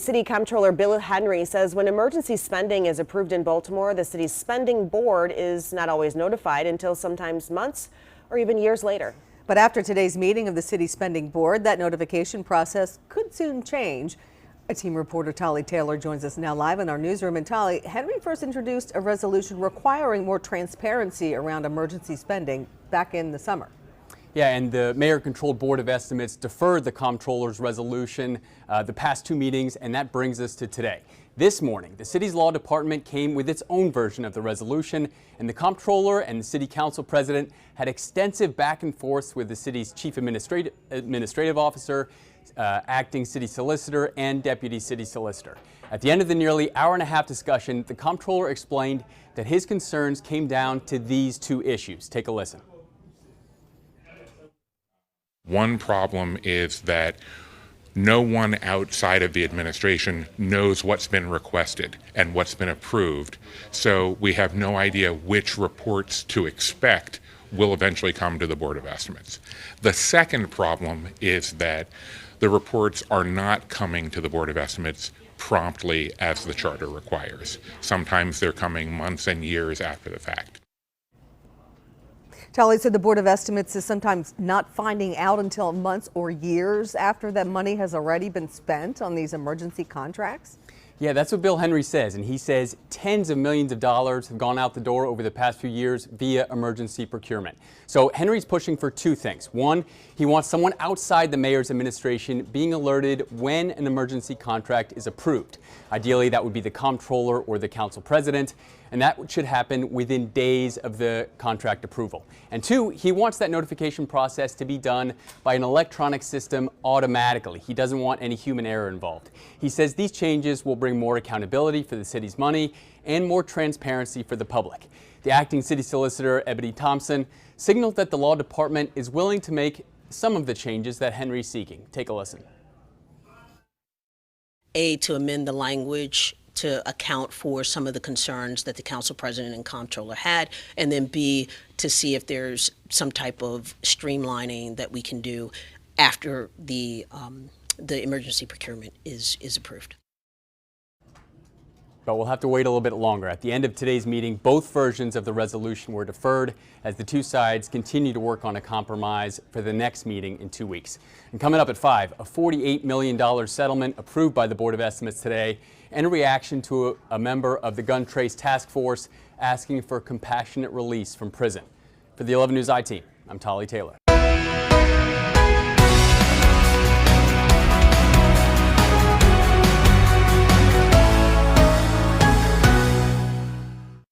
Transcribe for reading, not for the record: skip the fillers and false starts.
City Comptroller Bill Henry says when emergency spending is approved in Baltimore, the city's spending board is not always notified until sometimes months or even years later. But after today's meeting of the city spending board, that notification process could soon change. A team reporter, Tolly Taylor, joins us now live in our newsroom. And Tolly, Henry first introduced a resolution requiring more transparency around emergency spending back in the summer. Yeah, and the mayor-controlled Board of Estimates deferred the comptroller's resolution the past two meetings, and that brings us to today. This morning, the city's law department came with its own version of the resolution, and the comptroller and the city council president had extensive back and forth with the city's chief administrative officer, acting city solicitor, and deputy city solicitor. At the end of the nearly hour-and-a-half discussion, the comptroller explained that his concerns came down to these two issues. Take a listen. One problem is that no one outside of the administration knows what's been requested and what's been approved. So we have no idea which reports to expect will eventually come to the Board of Estimates. The second problem is that the reports are not coming to the Board of Estimates promptly as the charter requires. Sometimes they're coming months and years after the fact. Tolly said the Board of Estimates is sometimes not finding out until months or years after that money has already been spent on these emergency contracts. Yeah, that's what Bill Henry says, and he says tens of millions of dollars have gone out the door over the past few years via emergency procurement. So Henry's pushing for two things. One, he wants someone outside the mayor's administration being alerted when an emergency contract is approved. Ideally, that would be the comptroller or the council president, and that should happen within days of the contract approval. And two, he wants that notification process to be done by an electronic system automatically. He doesn't want any human error involved. He says these changes will bring more accountability for the city's money and more transparency for the public. The acting city solicitor, Ebony Thompson, signaled that the law department is willing to make some of the changes that Henry's seeking. Take a listen. A, to amend the language to account for some of the concerns that the council president and comptroller had, and then B, to see if there's some type of streamlining that we can do after the emergency procurement is approved. But we'll have to wait a little bit longer. At the end of today's meeting, both versions of the resolution were deferred as the two sides continue to work on a compromise for the next meeting in 2 weeks. And coming up at 5, a $48 million settlement approved by the Board of Estimates today, and a reaction to a member of the Gun Trace Task Force asking for compassionate release from prison. For the 11 News I team, I'm Tolly Taylor.